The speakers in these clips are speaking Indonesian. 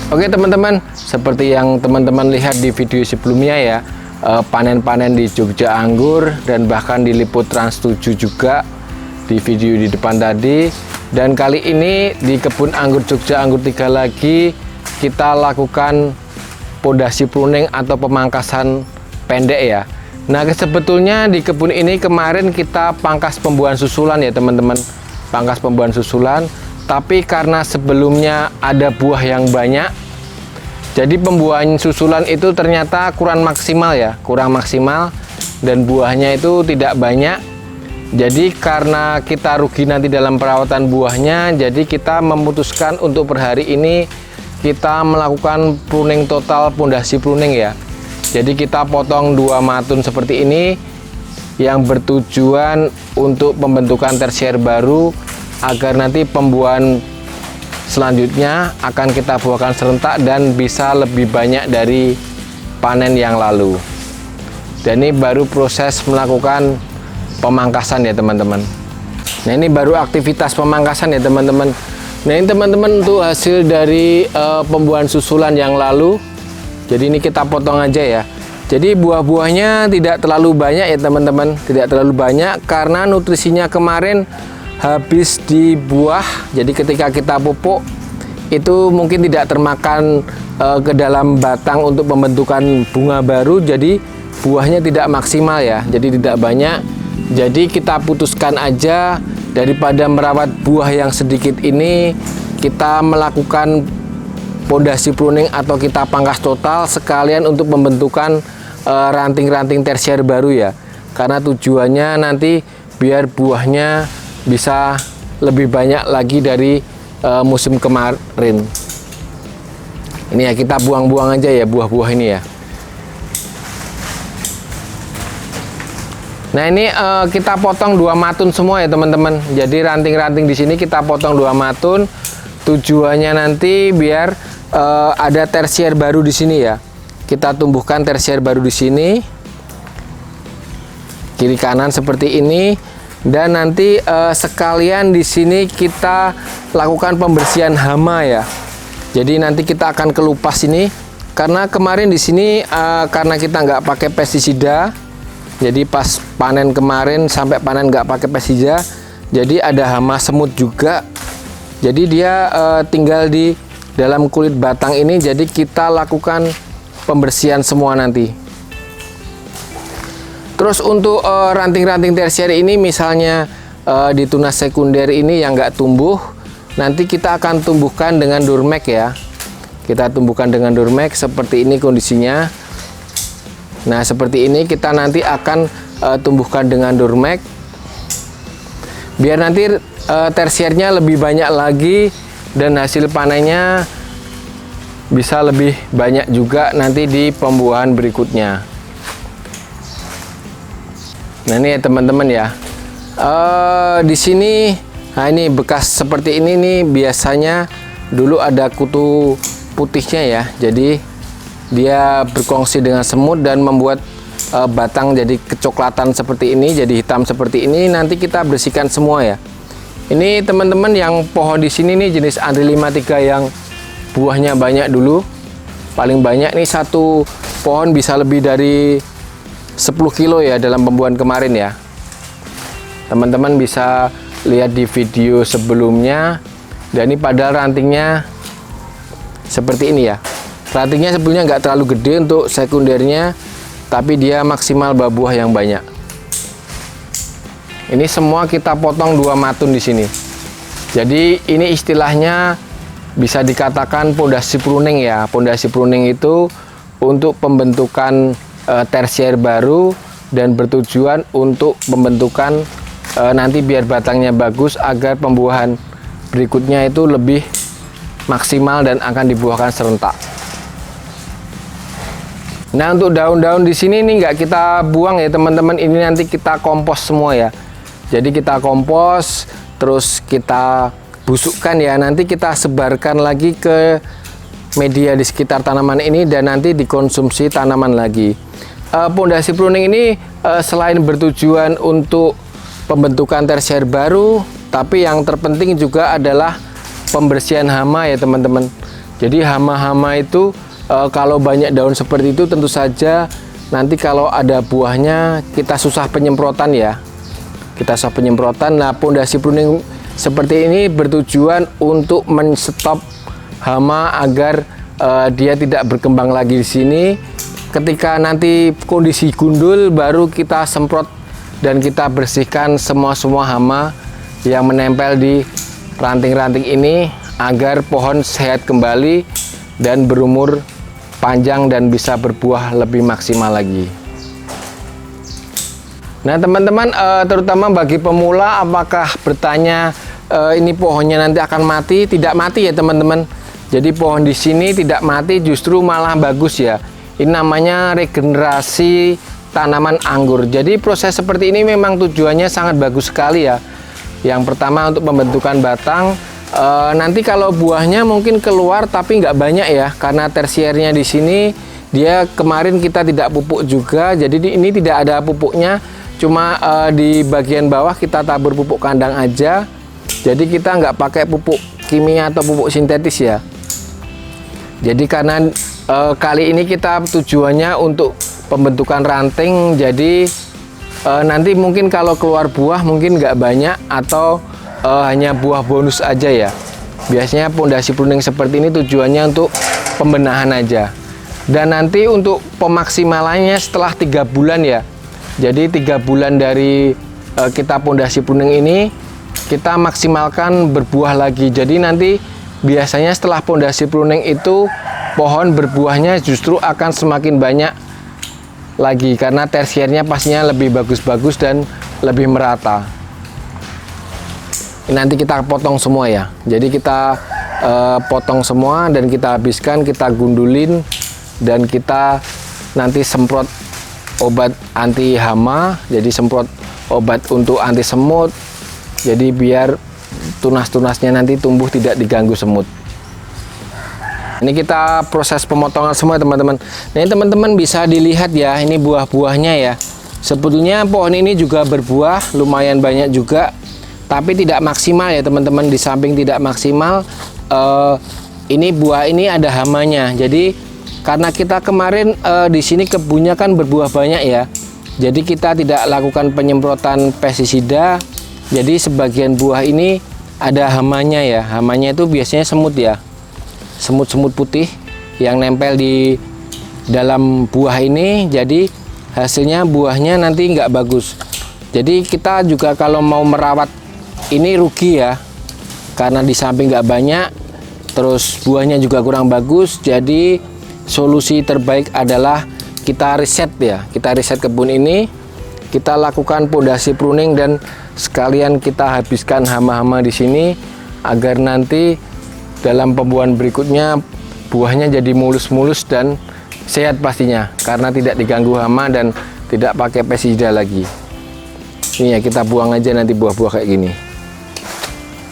Oke teman-teman, seperti yang teman-teman lihat di video sebelumnya ya, panen-panen di Jogja Anggur dan bahkan diliput Trans 7 juga di video di depan tadi. Dan kali ini di kebun anggur Jogja Anggur 3 lagi kita lakukan podasi pruning atau pemangkasan pendek ya. Nah sebetulnya di kebun ini kemarin kita pangkas pembuahan susulan ya teman-teman, pangkas pembuahan susulan. Tapi karena sebelumnya ada buah yang banyak, jadi pembuahan susulan itu ternyata kurang maksimal ya, kurang maksimal, dan buahnya itu tidak banyak. Jadi karena kita rugi nanti dalam perawatan buahnya, jadi kita memutuskan untuk per hari ini kita melakukan pruning total, pondasi pruning ya. Jadi kita potong 2 matun seperti ini yang bertujuan untuk pembentukan tersier baru, agar nanti pembuahan selanjutnya akan kita buahkan serentak dan bisa lebih banyak dari panen yang lalu. Dan ini baru proses melakukan pemangkasan ya teman-teman. Nah ini baru aktivitas pemangkasan ya teman-teman. Nah ini teman-teman untuk hasil dari pembuahan susulan yang lalu. Jadi ini kita potong aja ya. Jadi buah-buahnya tidak terlalu banyak ya teman-teman, tidak terlalu banyak karena nutrisinya kemarin habis di buah. Jadi ketika kita pupuk itu mungkin tidak termakan ke dalam batang untuk pembentukan bunga baru, jadi buahnya tidak maksimal ya, jadi tidak banyak. Jadi kita putuskan aja daripada merawat buah yang sedikit ini, kita melakukan pondasi pruning atau kita pangkas total sekalian untuk pembentukan ranting-ranting tersier baru ya. Karena tujuannya nanti biar buahnya bisa lebih banyak lagi dari musim kemarin. Ini ya kita buang-buang aja ya buah-buah ini ya. Nah ini kita potong 2 matun semua ya teman-teman. Jadi ranting-ranting di sini kita potong 2 matun. Tujuannya nanti biar ada tersier baru di sini ya. Kita tumbuhkan tersier baru di sini, kiri kanan seperti ini. Dan nanti sekalian di sini kita lakukan pembersihan hama ya. Jadi nanti kita akan kelupas ini karena kemarin di sini karena kita nggak pakai pestisida. Jadi pas panen kemarin sampai panen nggak pakai pestisida, jadi ada hama semut juga. Jadi dia tinggal di dalam kulit batang ini. Jadi kita lakukan pembersihan semua nanti. Terus untuk ranting-ranting tersier ini misalnya di tunas sekunder ini yang nggak tumbuh, nanti kita akan tumbuhkan dengan Durmax ya. Kita tumbuhkan dengan Durmax seperti ini kondisinya. Nah seperti ini kita nanti akan tumbuhkan dengan Durmax, biar nanti tersiernya lebih banyak lagi dan hasil panennya bisa lebih banyak juga nanti di pembuahan berikutnya. Nah ini ya teman-teman ya, di sini, nah ini bekas seperti ini nih biasanya dulu ada kutu putihnya ya. Jadi dia berkongsi dengan semut dan membuat batang jadi kecoklatan seperti ini, jadi hitam seperti ini. Nanti kita bersihkan semua ya. Ini teman-teman yang pohon di sini nih jenis Andri 53 yang buahnya banyak dulu, paling banyak nih satu pohon bisa lebih dari 10 kilo ya dalam pembuahan kemarin ya. Teman-teman bisa lihat di video sebelumnya. Dan ini padahal rantingnya seperti ini ya. Rantingnya sebetulnya nggak terlalu gede untuk sekundernya, tapi dia maksimal buah yang banyak. Ini semua kita potong 2 matun di sini. Jadi ini istilahnya bisa dikatakan pondasi pruning ya. Pondasi pruning itu untuk pembentukan tersier baru dan bertujuan untuk pembentukan nanti biar batangnya bagus agar pembuahan berikutnya itu lebih maksimal dan akan dibuahkan serentak. Nah untuk daun-daun di sini nih nggak kita buang ya teman-teman, ini nanti kita kompos semua ya. Jadi kita kompos terus kita busukkan ya, nanti kita sebarkan lagi ke media di sekitar tanaman ini dan nanti dikonsumsi tanaman lagi. Pondasi pruning ini selain bertujuan untuk pembentukan tersier baru, tapi yang terpenting juga adalah pembersihan hama ya teman-teman. Jadi hama-hama itu kalau banyak daun seperti itu tentu saja nanti kalau ada buahnya kita susah penyemprotan ya. Kita susah penyemprotan. Nah, pondasi pruning seperti ini bertujuan untuk menstop hama agar dia tidak berkembang lagi di sini. Ketika nanti kondisi gundul baru kita semprot dan kita bersihkan semua hama yang menempel di ranting-ranting ini agar pohon sehat kembali dan berumur panjang dan bisa berbuah lebih maksimal lagi. Nah teman-teman, terutama bagi pemula, apakah bertanya ini pohonnya nanti akan mati? Tidak mati ya teman-teman. Jadi pohon di sini tidak mati, justru malah bagus ya. Ini namanya regenerasi tanaman anggur. Jadi proses seperti ini memang tujuannya sangat bagus sekali ya. Yang pertama untuk pembentukan batang. Nanti kalau buahnya mungkin keluar tapi nggak banyak ya, karena tersiernya di sini dia kemarin kita tidak pupuk juga. Jadi ini tidak ada pupuknya. Cuma di bagian bawah kita tabur pupuk kandang aja. Jadi kita nggak pakai pupuk kimia atau pupuk sintetis ya. Jadi karena kali ini kita tujuannya untuk pembentukan ranting. Jadi nanti mungkin kalau keluar buah mungkin nggak banyak atau hanya buah bonus aja ya. Biasanya pondasi pruning seperti ini tujuannya untuk pembenahan aja. Dan nanti untuk pemaksimalannya setelah 3 bulan ya. Jadi 3 bulan dari kita pondasi pruning ini kita maksimalkan berbuah lagi. Jadi nanti biasanya setelah pondasi pruning itu pohon berbuahnya justru akan semakin banyak lagi karena tersiernya pastinya lebih bagus-bagus dan lebih merata. Ini nanti kita potong semua ya. Jadi kita potong semua dan kita habiskan, kita gundulin dan kita nanti semprot obat anti hama, jadi semprot obat untuk anti semut, jadi biar tunas-tunasnya nanti tumbuh tidak diganggu semut. Ini kita proses pemotongan semua teman-teman. Nah ini teman-teman bisa dilihat ya, ini buah-buahnya ya. Sebetulnya pohon ini juga berbuah lumayan banyak juga, tapi tidak maksimal ya teman-teman. Di samping tidak maksimal, ini buah ini ada hamanya. Jadi karena kita kemarin di sini kebunnya kan berbuah banyak ya, jadi kita tidak lakukan penyemprotan pestisida. Jadi sebagian buah ini ada hamanya ya. Hamanya itu biasanya semut ya, semut-semut putih yang nempel di dalam buah ini. Jadi hasilnya buahnya nanti nggak bagus. Jadi kita juga kalau mau merawat ini rugi ya, karena di samping nggak banyak, terus buahnya juga kurang bagus. Jadi solusi terbaik adalah kita riset ya, kita riset kebun ini, kita lakukan pondasi pruning dan sekalian kita habiskan hama-hama di sini agar nanti dalam pembuahan berikutnya buahnya jadi mulus-mulus dan sehat pastinya karena tidak diganggu hama dan tidak pakai pestisida lagi. Ini ya, kita buang aja nanti buah-buah kayak gini.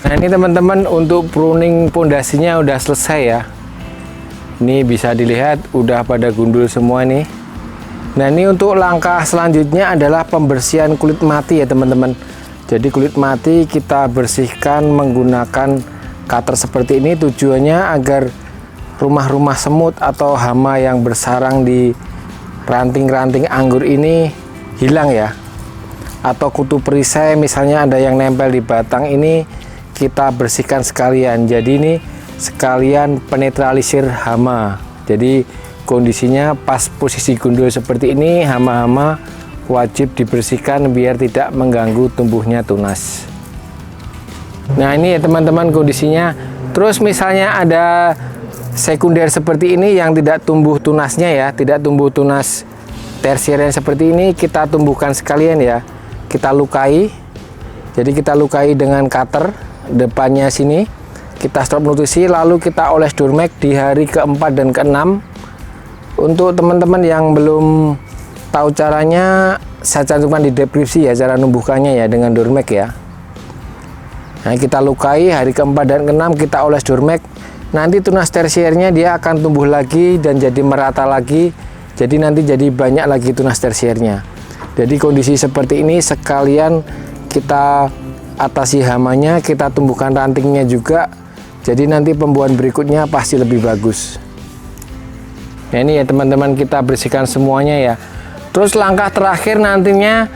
Nah ini teman-teman, untuk pruning pondasinya udah selesai ya. Ini bisa dilihat udah pada gundul semua nih. Nah ini untuk langkah selanjutnya adalah pembersihan kulit mati ya teman-teman. Jadi kulit mati kita bersihkan menggunakan cutter seperti ini, tujuannya agar rumah-rumah semut atau hama yang bersarang di ranting-ranting anggur ini hilang ya. Atau kutu perisai misalnya ada yang nempel di batang ini, kita bersihkan sekalian. Jadi ini sekalian penetralisir hama. Jadi kondisinya pas posisi gundul seperti ini, hama-hama wajib dibersihkan biar tidak mengganggu tumbuhnya tunas. Nah ini ya teman-teman kondisinya. Terus misalnya ada sekunder seperti ini yang tidak tumbuh tunasnya ya, tidak tumbuh tunas tersiernya seperti ini, kita tumbuhkan sekalian ya. Kita lukai. Jadi kita lukai dengan cutter depannya sini. Kita strop nutrisi, lalu kita oles Durmek di hari keempat dan keenam. Untuk teman-teman yang belum tahu caranya, saya cantumkan di deskripsi ya cara numbuhkannya ya dengan Durmek ya. Nah kita lukai hari keempat dan keenam, kita oles Durmek. Nanti tunas tersiernya dia akan tumbuh lagi dan jadi merata lagi. Jadi nanti jadi banyak lagi tunas tersiernya. Jadi kondisi seperti ini sekalian kita atasi hamanya, kita tumbuhkan rantingnya juga. Jadi nanti pembuahan berikutnya pasti lebih bagus. Nah ini ya teman-teman, kita bersihkan semuanya ya. Terus langkah terakhir nantinya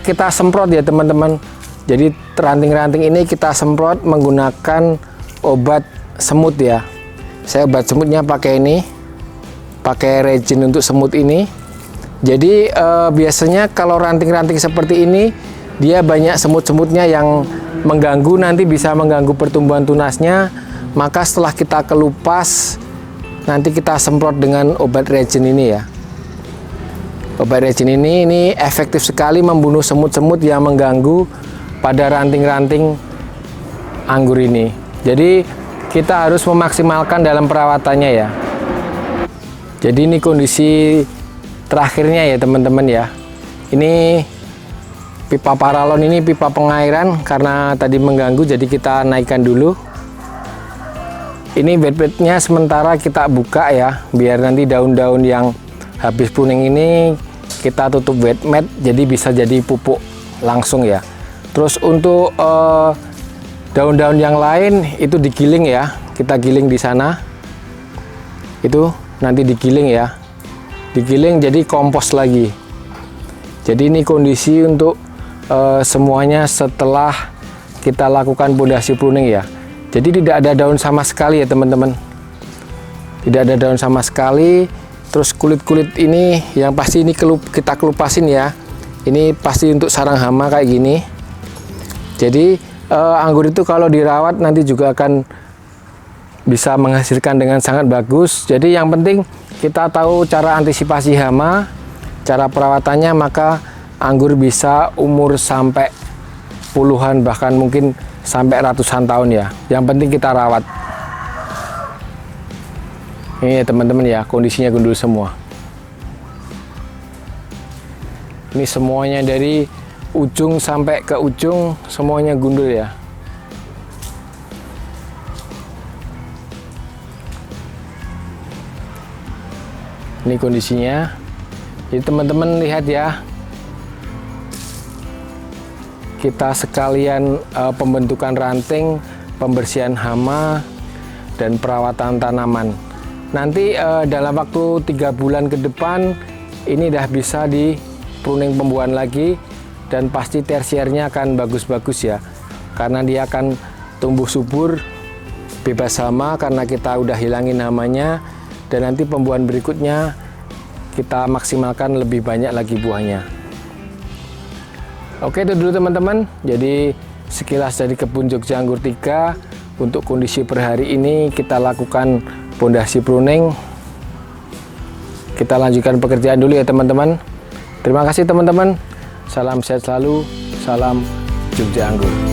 kita semprot ya teman-teman. Jadi ranting-ranting ini kita semprot menggunakan obat semut ya. Saya obat semutnya pakai ini, pakai resin untuk semut ini. Jadi biasanya kalau ranting-ranting seperti ini, dia banyak semut-semutnya yang mengganggu, nanti bisa mengganggu pertumbuhan tunasnya. Maka setelah kita kelupas, nanti kita semprot dengan obat resin ini ya. Obat resin ini efektif sekali membunuh semut-semut yang mengganggu pada ranting-ranting anggur ini. Jadi kita harus memaksimalkan dalam perawatannya ya. Jadi ini kondisi terakhirnya ya teman-teman ya. Ini pipa paralon, ini pipa pengairan karena tadi mengganggu, jadi kita naikkan dulu. Ini bed-bednya sementara kita buka ya, biar nanti daun-daun yang habis pruning ini kita tutup wet mat, jadi bisa jadi pupuk langsung ya. Terus untuk daun-daun yang lain itu digiling ya, kita giling di sana. Itu nanti digiling ya, digiling jadi kompos lagi. Jadi ini kondisi untuk semuanya setelah kita lakukan pondasi pruning ya. Jadi tidak ada daun sama sekali ya teman-teman, tidak ada daun sama sekali. Terus kulit-kulit ini yang pasti ini kita kelupasin ya. Ini pasti untuk sarang hama kayak gini. Jadi anggur itu kalau dirawat nanti juga akan bisa menghasilkan dengan sangat bagus. Jadi yang penting kita tahu cara antisipasi hama, cara perawatannya, maka anggur bisa umur sampai puluhan, bahkan mungkin sampai ratusan tahun ya. Yang penting kita rawat. Ini ya teman-teman ya, kondisinya gundul semua. Ini semuanya dari ujung sampai ke ujung semuanya gundul ya. Ini kondisinya. Jadi teman-teman lihat ya, kita sekalian pembentukan ranting, pembersihan hama, dan perawatan tanaman. Nanti dalam waktu 3 bulan ke depan ini udah bisa di pruning pembuahan lagi, dan pasti tersiernya akan bagus-bagus ya, karena dia akan tumbuh subur, bebas hama karena kita udah hilangin hamanya, dan nanti pembuahan berikutnya kita maksimalkan lebih banyak lagi buahnya. Oke, itu dulu teman-teman. Jadi sekilas dari kebun Jogja Anggur 3 untuk kondisi per hari ini kita lakukan pondasi pruning. Kita lanjutkan pekerjaan dulu ya teman-teman. Terima kasih teman-teman. Salam sehat selalu. Salam Jogja Anggur.